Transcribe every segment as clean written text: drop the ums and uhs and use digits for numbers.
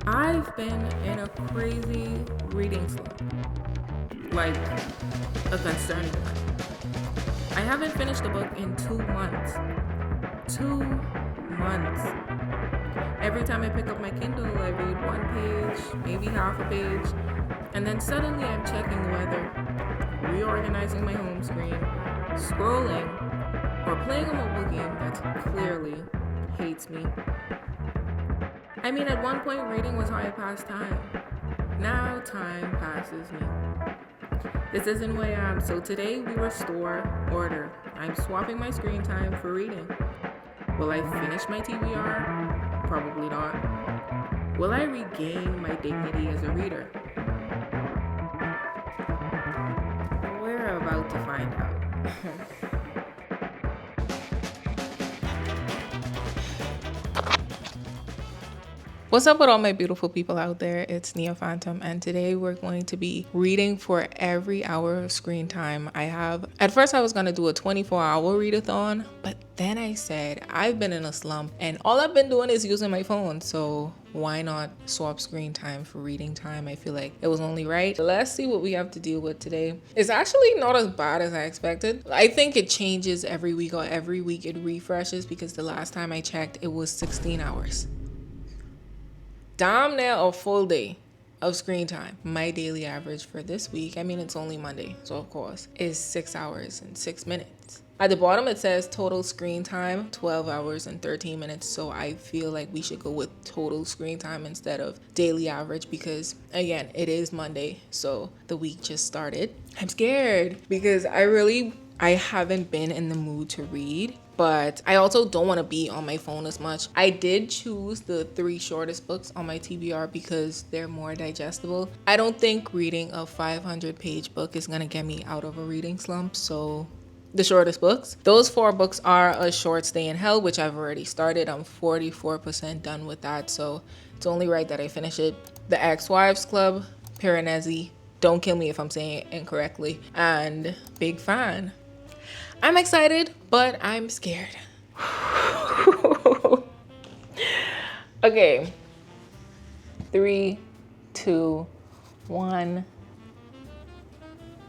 I've been in a crazy reading slump, like a concerning one. I haven't finished a book in 2 months. 2 months. Every time I pick up my Kindle, I read one page, maybe half a page, and then suddenly I'm checking the weather, reorganizing my home screen, scrolling, or playing a mobile game that clearly hates me. I mean, at one point, reading was how I passed time. Now, time passes me. This isn't who I am, so today we restore order. I'm swapping my screen time for reading. Will I finish my TBR? Probably not. Will I regain my dignity as a reader? We're about to find out. What's up with all my beautiful people out there? It's NiaPhantom, and today we're going to be reading for every hour of screen time I have. At first I was going to do a 24-hour readathon, but then I said I've been in a slump and all I've been doing is using my phone, so why not swap screen time for reading time? I feel like it was only right. Let's see what we have to deal with today. It's actually not as bad as I expected. I think it changes every week, or every week it refreshes, because the last time I checked it was 16 hours. Damn near a full day of screen time. My daily average for this week, I mean, it's only Monday, so of course, is 6 hours and 6 minutes. At the bottom it says total screen time 12 hours and 13 minutes, so I feel like we should go with total screen time instead of daily average, because again, it is Monday, so the week just started. I'm scared because I haven't been in the mood to read, but I also don't want to be on my phone as much. I did choose the 3 shortest books on my TBR because they're more digestible. I don't think reading a 500-page book is gonna get me out of a reading slump, so the shortest books. Those 4 books are A Short Stay in Hell, which I've already started. I'm 44% done with that, so it's only right that I finish it. The Ex-Wives Club, Piranesi, don't kill me if I'm saying it incorrectly, and Big Fan. I'm excited, but I'm scared. Okay. 3, 2, 1,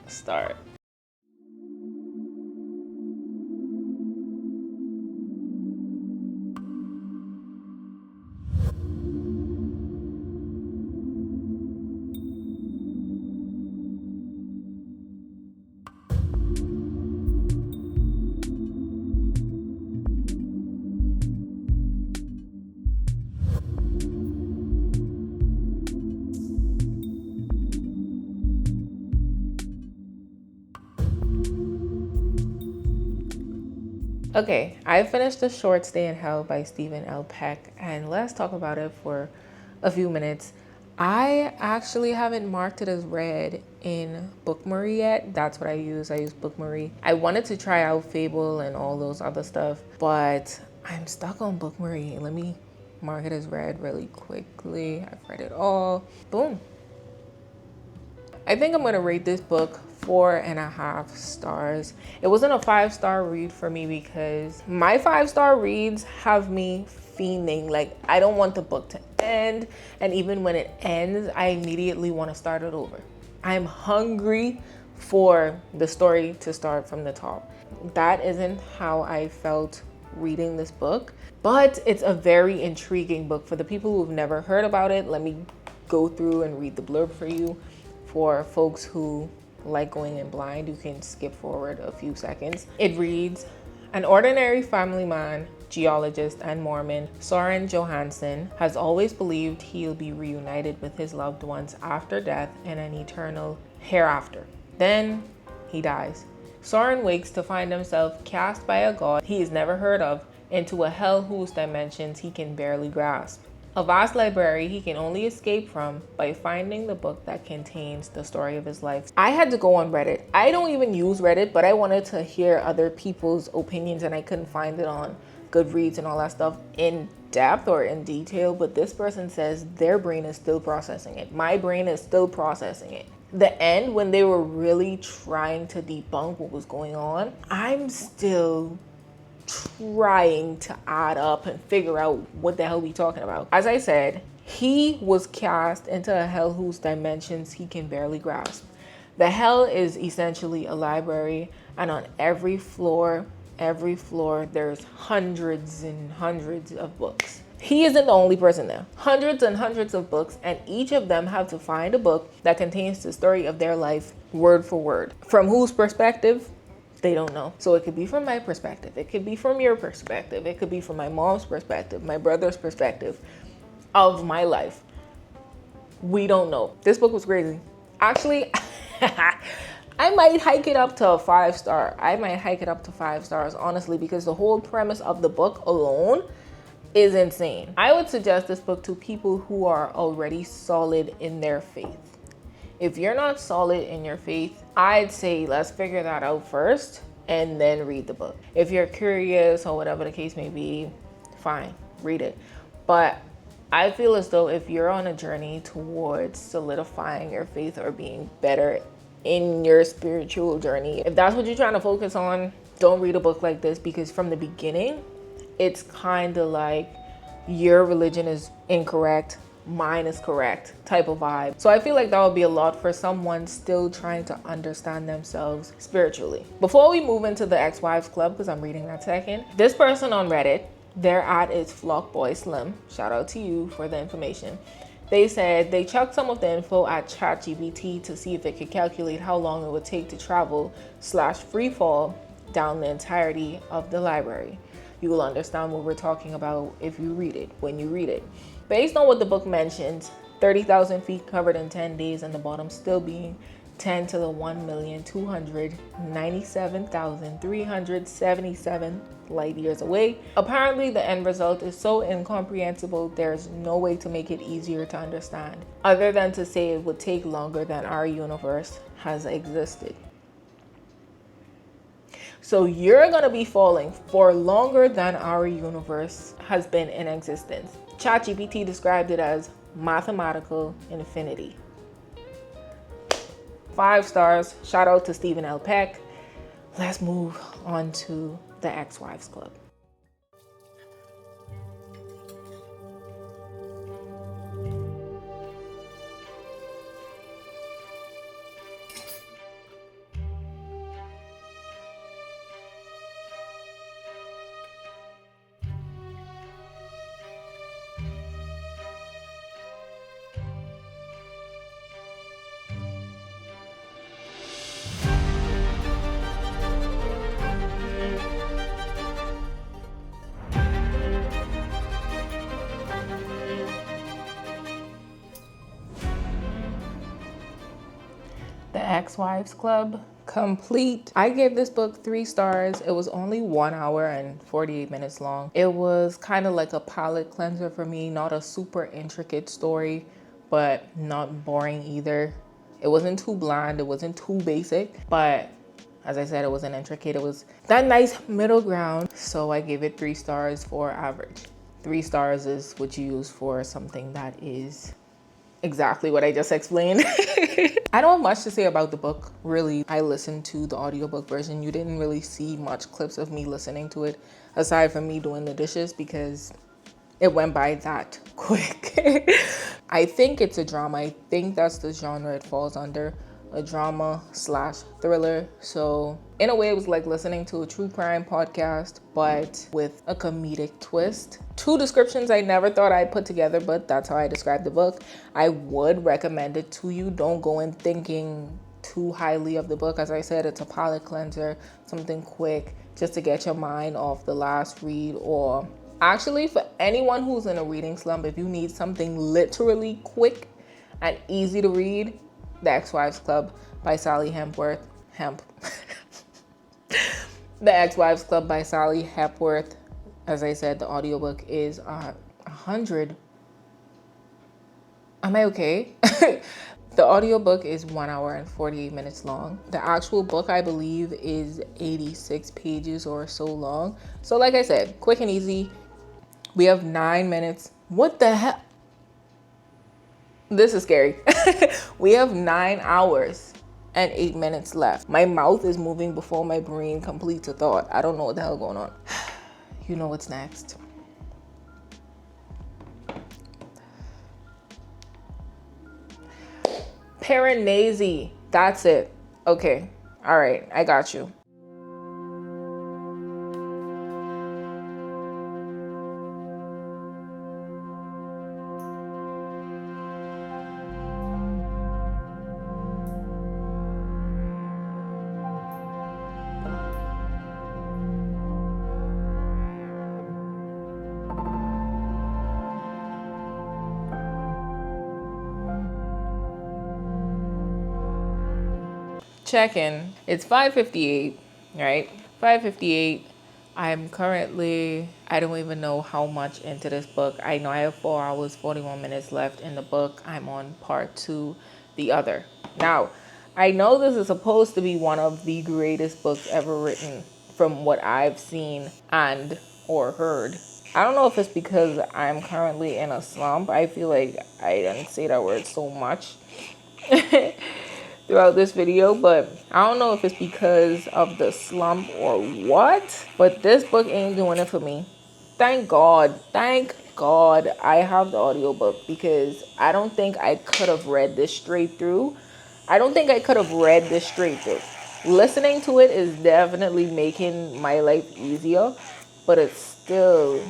start. Okay, I finished A Short Stay in Hell by Stephen L. Peck, and let's talk about it for a few minutes. I actually haven't marked it as read in Bookmaree yet. That's what I use. I use Bookmaree. I wanted to try out Fable and all those other stuff, but I'm stuck on Bookmaree. Let me mark it as read really quickly. I've read it all. Boom. I think I'm gonna rate this book 4.5 stars. It wasn't a 5-star read for me because my 5-star reads have me fiending. Like, I don't want the book to end, and even when it ends, I immediately want to start it over. I'm hungry for the story to start from the top. That isn't how I felt reading this book, but it's a very intriguing book. For the people who've never heard about it, let me go through and read the blurb for you. For folks who like going in blind, you can skip forward a few seconds. It reads, an ordinary family man, geologist, and Mormon, Soren Johansen, has always believed he'll be reunited with his loved ones after death in an eternal hereafter. Then he dies. Soren wakes to find himself cast by a god he has never heard of into a hell whose dimensions he can barely grasp. A vast library he can only escape from by finding the book that contains the story of his life. I had to go on Reddit. I don't even use Reddit, but I wanted to hear other people's opinions, and I couldn't find it on Goodreads and all that stuff in depth or in detail. But this person says their brain is still processing it. My brain is still processing it. The end, when they were really trying to debunk what was going on, I'm still trying to add up and figure out what the hell we talking about. As I said, he was cast into a hell whose dimensions he can barely grasp. The hell is essentially a library, and on every floor, there's hundreds and hundreds of books. He isn't the only person there. Hundreds and hundreds of books, and each of them have to find a book that contains the story of their life, word for word. From whose perspective? They don't know. So it could be from my perspective. It could be from your perspective. It could be from my mom's perspective, my brother's perspective of my life. We don't know. This book was crazy. Actually, I might hike it up to a 5-star. I might hike it up to 5 stars, honestly, because the whole premise of the book alone is insane. I would suggest this book to people who are already solid in their faith. If you're not solid in your faith, I'd say let's figure that out first and then read the book. If you're curious or whatever the case may be, fine, read it. But I feel as though if you're on a journey towards solidifying your faith or being better in your spiritual journey, if that's what you're trying to focus on, don't read a book like this, because from the beginning, it's kind of like your religion is incorrect, mine is correct type of vibe. So I feel like that would be a lot for someone still trying to understand themselves spiritually. Before we move into the ex-wives club, because I'm reading that second, this person on Reddit, their ad is Flockboy Slim. Shout out to you for the information. They said they chucked some of the info at ChatGPT to see if it could calculate how long it would take to travel/freefall down the entirety of the library. You will understand what we're talking about if you read it, when you read it. Based on what the book mentions, 30,000 feet covered in 10 days, and the bottom still being 10 to the 1,297,377 light years away. Apparently, the end result is so incomprehensible, there's no way to make it easier to understand, other than to say it would take longer than our universe has existed. So you're gonna be falling for longer than our universe has been in existence. ChatGPT described it as mathematical infinity. 5 stars. Shout out to Stephen L. Peck. Let's move on to the ex-wives club. The Ex-Wives Club, complete. I gave this book 3 stars. It was only 1 hour and 48 minutes long. It was kind of like a palate cleanser for me. Not a super intricate story, but not boring either. It wasn't too bland. It wasn't too basic, but as I said, it wasn't intricate. It was that nice middle ground. So I gave it 3 stars for average. 3 stars is what you use for something that is exactly what I just explained. I don't have much to say about the book, really. I listened to the audiobook version. You didn't really see much clips of me listening to it, aside from me doing the dishes, because it went by that quick. I think it's a drama. I think that's the genre it falls under, a drama/thriller. So in a way, it was like listening to a true crime podcast, but with a comedic twist. 2 descriptions I never thought I'd put together, but that's how I describe the book. I would recommend it to you. Don't go in thinking too highly of the book. As I said, it's a palate cleanser, something quick just to get your mind off the last read. Or actually, for anyone who's in a reading slump, if you need something literally quick and easy to read, The Ex-Wives Club by Sally Hempworth. The Ex-Wives Club by Sally Hepworth. As I said, the audiobook is 100. Am I okay? The audiobook is 1 hour and 48 minutes long. The actual book, I believe, is 86 pages or so long. So like I said, quick and easy. We have 9 minutes. What the hell? This is scary. We have 9 hours and 8 minutes left. My mouth is moving before my brain completes a thought. I don't know what the hell going on. You know what's next. Piranesi. That's it. Okay. All right. I got you. Check in. It's 5:58, right? 5:58. I'm currently, I don't even know how much into this book. I know I have 4 hours, 41 minutes left in the book. I'm on part 2, The Other. Now, I know this is supposed to be one of the greatest books ever written from what I've seen and or heard. I don't know if it's because I'm currently in a slump. I feel like I didn't say that word so much throughout this video, but I don't know if it's because of the slump or what, but this book ain't doing it for me. Thank God I have the audiobook, because I don't think I could have read this straight through. Listening to it is definitely making my life easier, but it's still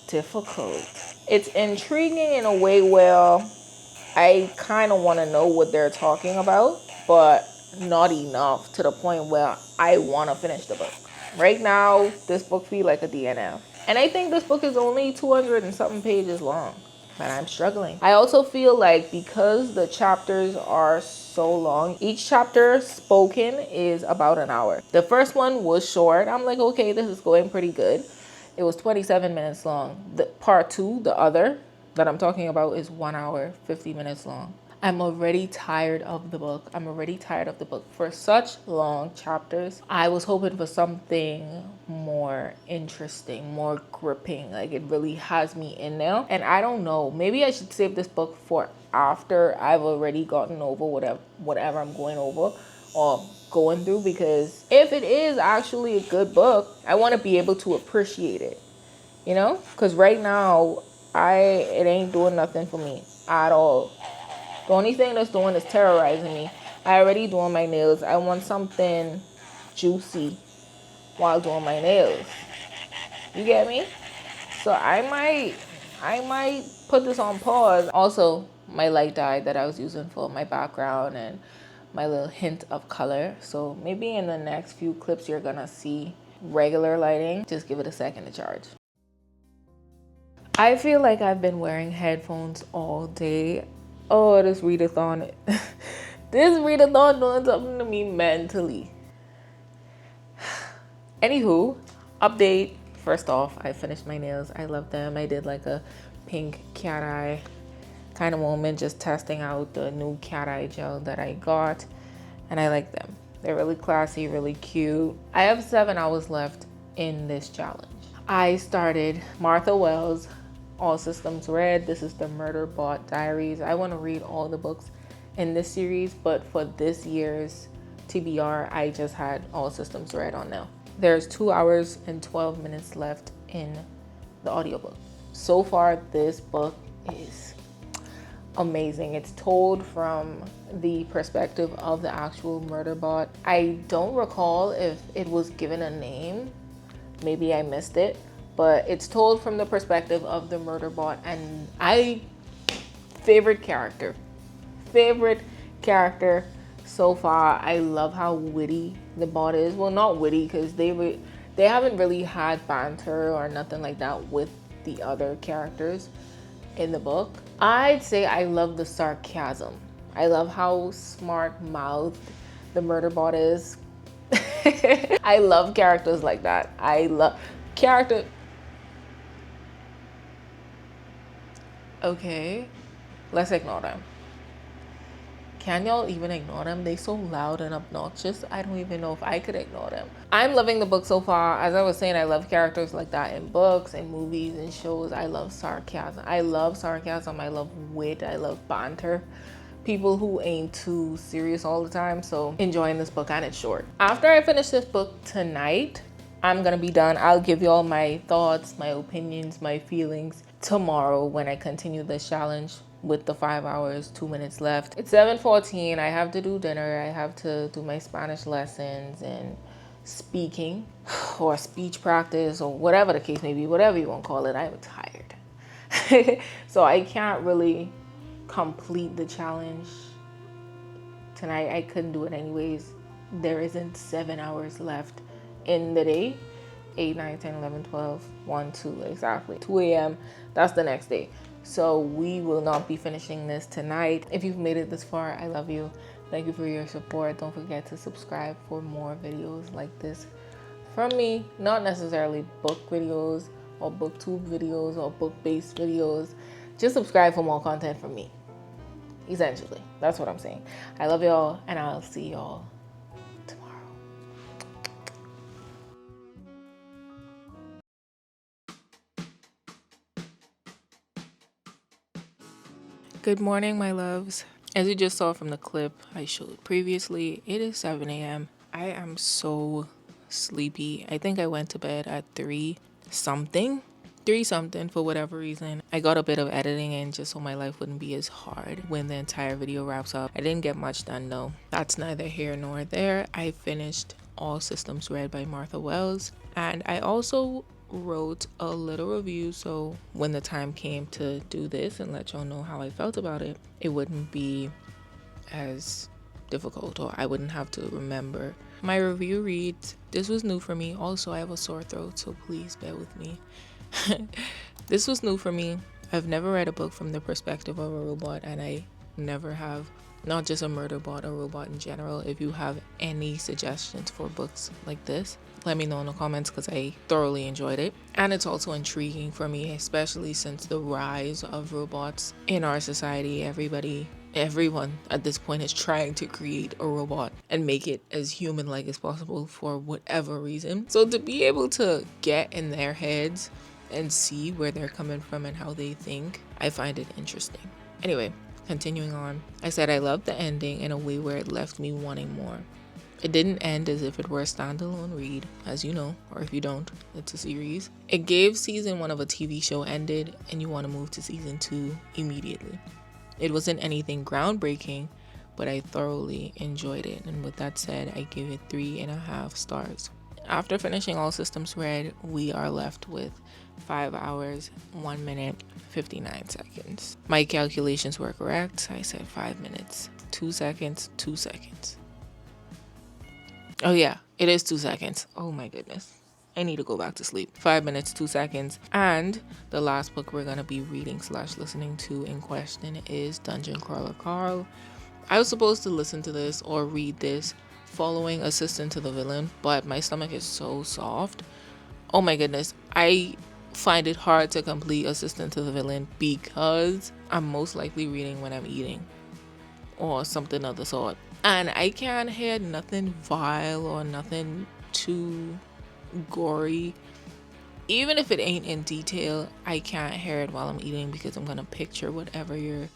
difficult. It's intriguing in a way where I kind of want to know what they're talking about, but not enough to the point where I want to finish the book. Right now, this book feels like a DNF. And I think this book is only 200 and something pages long, but I'm struggling. I also feel like because the chapters are so long, each chapter spoken is about an hour. The first one was short. I'm like, okay, this is going pretty good. It was 27 minutes long. The part 2, The Other, that I'm talking about, is 1 hour, 50 minutes long. I'm already tired of the book. For such long chapters, I was hoping for something more interesting, more gripping. Like, it really has me in there. And I don't know, maybe I should save this book for after I've already gotten over whatever I'm going over or going through, because if it is actually a good book, I want to be able to appreciate it, you know? Because right now, it ain't doing nothing for me at all. The only thing that's doing is terrorizing me. I already doing my nails. I want something juicy while doing my nails. You get me? So I might put this on pause. Also, my light dye that I was using for my background and my little hint of color. So maybe in the next few clips you're gonna see regular lighting. Just give it a second to charge. I feel like I've been wearing headphones all day. Oh, this readathon. This readathon doing something to me mentally. Anywho, update. First off, I finished my nails. I love them. I did like a pink cat eye kind of moment, just testing out the new cat eye gel that I got, and I like them. They're really classy, really cute. I have 7 hours left in this challenge. I started Martha Wells' All Systems Red. This is the Murder Bot Diaries. I want to read all the books in this series, but for this year's TBR, I just had All Systems Red on now. There's 2 hours and 12 minutes left in the audiobook. So far, this book is amazing. It's told from the perspective of the actual murder bot. I don't recall if it was given a name. Maybe I missed it, but it's told from the perspective of the murder bot, and favorite character so far. I love how witty the bot is. Well, not witty, because they haven't really had banter or nothing like that with the other characters in the book. I'd say I love the sarcasm. I love how smart-mouthed the murder bot is. I love characters like that. Okay, let's ignore them. Can y'all even ignore them? They so loud and obnoxious. I don't even know if I could ignore them. I'm loving the book so far. As I was saying, I love characters like that in books and movies and shows. I love sarcasm. I love wit. I love banter. People who ain't too serious all the time. So enjoying this book, and it's short. After I finish this book tonight, I'm gonna be done. I'll give you all my thoughts, my opinions, my feelings tomorrow when I continue this challenge with the 5 hours, 2 minutes left. It's 7:14. I have to do dinner. I have to do my Spanish lessons and speaking or speech practice or whatever the case may be, whatever you want to call it. I'm tired. So I can't really complete the challenge tonight. I couldn't do it anyways. There isn't 7 hours left in the day. 8, 9, 10, 11, 12, 1, 2, exactly. 2 a.m. That's the next day. So we will not be finishing this tonight. If you've made it this far, I love you. Thank you for your support. Don't forget to subscribe for more videos like this from me. Not necessarily book videos or booktube videos or book-based videos. Just subscribe for more content from me. Essentially, that's what I'm saying. I love y'all, and I'll see y'all tomorrow. Good morning, my loves. As you just saw from the clip I showed previously, it is 7 a.m. I am so sleepy. I think I went to bed at 3 something for whatever reason. I got a bit of editing in just so my life wouldn't be as hard when the entire video wraps up. I didn't get much done though. That's neither here nor there. I finished All Systems Read by Martha Wells, and I also wrote a little review so when the time came to do this and let y'all know how I felt about it, it wouldn't be as difficult, or I wouldn't have to remember. My review reads, this was new for me. Also, I have a sore throat, so please bear with me. This was new for me. I've never read a book from the perspective of a robot, and I never have. Not just a murder bot, a robot in general. If you have any suggestions for books like this, let me know in the comments because I thoroughly enjoyed it. And it's also intriguing for me, especially since the rise of robots in our society. Everyone at this point is trying to create a robot and make it as human-like as possible for whatever reason. So to be able to get in their heads and see where they're coming from and how they think, I find it interesting. Anyway, continuing on, I said I loved the ending in a way where it left me wanting more. It didn't end as if it were a standalone read, as you know, or if you don't, it's a series. It gave season 1 of a TV show ended and you want to move to season 2 immediately. It wasn't anything groundbreaking, but I thoroughly enjoyed it. And with that said, I give it 3.5 stars. After finishing All Systems Read, we are left with 5 hours, 1 minute, 59 seconds. My calculations were correct. I said 5 minutes, 2 seconds, 2 seconds. Oh yeah, it is 2 seconds. Oh my goodness. I need to go back to sleep. 5 minutes, 2 seconds. And the last book we're going to be reading / listening to in question is Dungeon Crawler Carl. I was supposed to listen to this or read this following Assistant to the Villain, but my stomach is so soft. Oh my goodness. I find it hard to complete Assistant to the Villain because I'm most likely reading when I'm eating or something of the sort. And I can't hear nothing vile or nothing too gory. Even if it ain't in detail, I can't hear it while I'm eating because I'm gonna picture whatever you're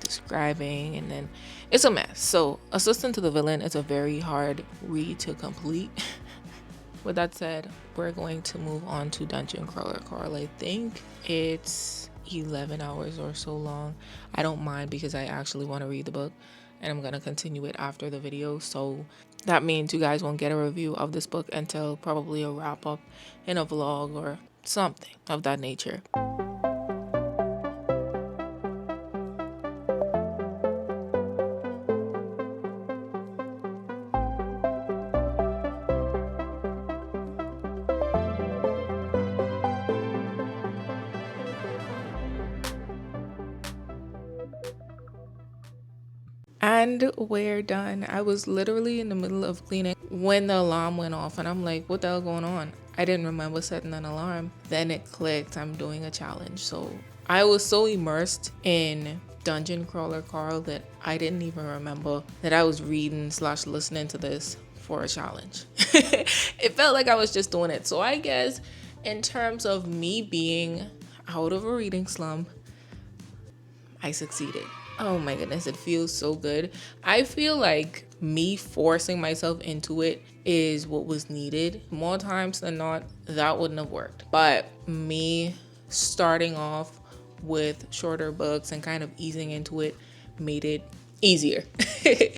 describing, and then it's a mess. So Assistant to the Villain is a very hard read to complete. With that said, we're going to move on to Dungeon Crawler Carl. I think it's 11 hours or so long. I don't mind because I actually want to read the book, and I'm gonna continue it after the video. So that means you guys won't get a review of this book until probably a wrap up in a vlog or something of that nature. And we're done. I was literally in the middle of cleaning when the alarm went off, and I'm like, what the hell going on? I didn't remember setting an alarm. Then it clicked, I'm doing a challenge. So I was so immersed in Dungeon Crawler Carl that I didn't even remember that I was reading / listening to this for a challenge. It felt like I was just doing it. So I guess in terms of me being out of a reading slump, I succeeded. Oh my goodness, it feels so good. I feel like me forcing myself into it is what was needed. More times than not, that wouldn't have worked. But me starting off with shorter books and kind of easing into it made it easier.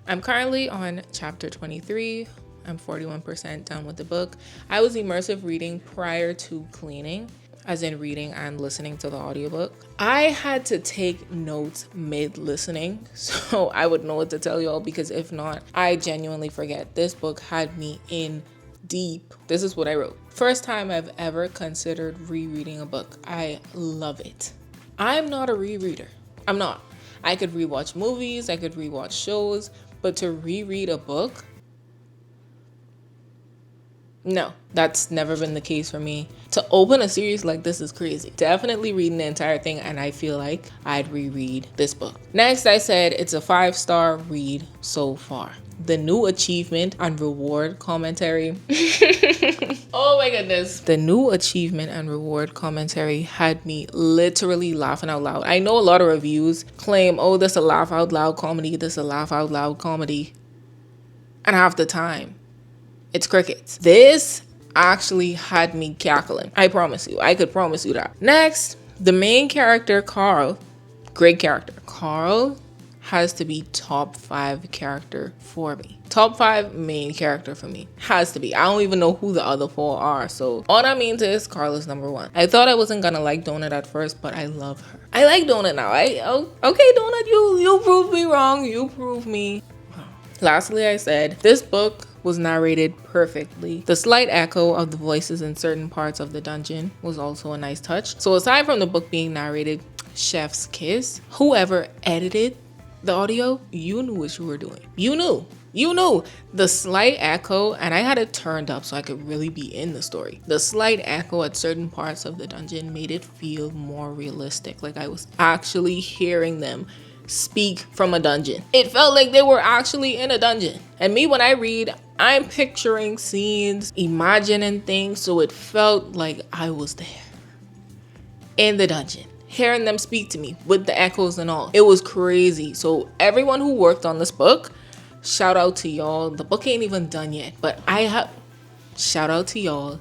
I'm currently on chapter 23. I'm 41% done with the book. I was immersive reading prior to cleaning, as in reading and listening to the audiobook. I had to take notes mid-listening so I would know what to tell y'all, because if not, I genuinely forget. This book had me in deep. This is what I wrote. First time I've ever considered rereading a book. I love it. I'm not a rereader. I'm not. I could rewatch movies, I could rewatch shows, but to reread a book, no, that's never been the case for me. To open a series like this is crazy. Definitely reading the entire thing, and I feel like I'd reread this book. Next, I said it's a 5-star read so far. The new achievement and reward commentary. Oh my goodness. The new achievement and reward commentary had me literally laughing out loud. I know a lot of reviews claim, oh, this a laugh out loud comedy, this a laugh out loud comedy. And half the time, it's crickets. This actually had me cackling. I promise you. I could promise you that. Next, the main character, Carl. Great character. Carl has to be top 5 character for me. Top 5 main character for me. Has to be. I don't even know who the other 4 are. So all that means is Carl is number 1. I thought I wasn't gonna like Donut at first, but I love her. I like Donut now. Okay, Donut, you proved me wrong. You proved me. Lastly, I said this book was narrated perfectly. The slight echo of the voices in certain parts of the dungeon was also a nice touch. So aside from the book being narrated, chef's kiss, whoever edited the audio, you knew what you were doing. You knew the slight echo, and I had it turned up so I could really be in the story. The slight echo at certain parts of the dungeon made it feel more realistic, like I was actually hearing them speak from a dungeon. It felt like they were actually in a dungeon. And me, when I read, I'm picturing scenes, imagining things, so it felt like I was there in the dungeon, hearing them speak to me with the echoes and all. It was crazy. So everyone who worked on this book, shout out to y'all. The book ain't even done yet, but shout out to y'all.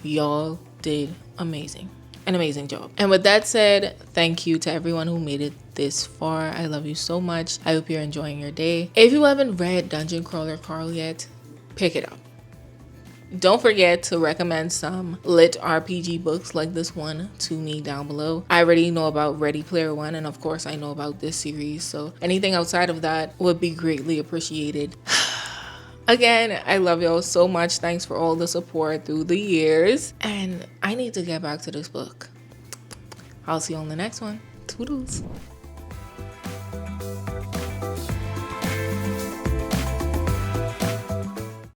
Y'all did amazing. An amazing job. And with that said, thank you to everyone who made it this far. I love you so much. I hope you're enjoying your day. If you haven't read Dungeon Crawler Carl yet, pick it up. Don't forget to recommend some lit RPG books like this one to me down below. I already know about Ready Player One, and of course I know about this series, so anything outside of that would be greatly appreciated. Again, I love y'all so much. Thanks for all the support through the years. And I need to get back to this book. I'll see you on the next one. Toodles.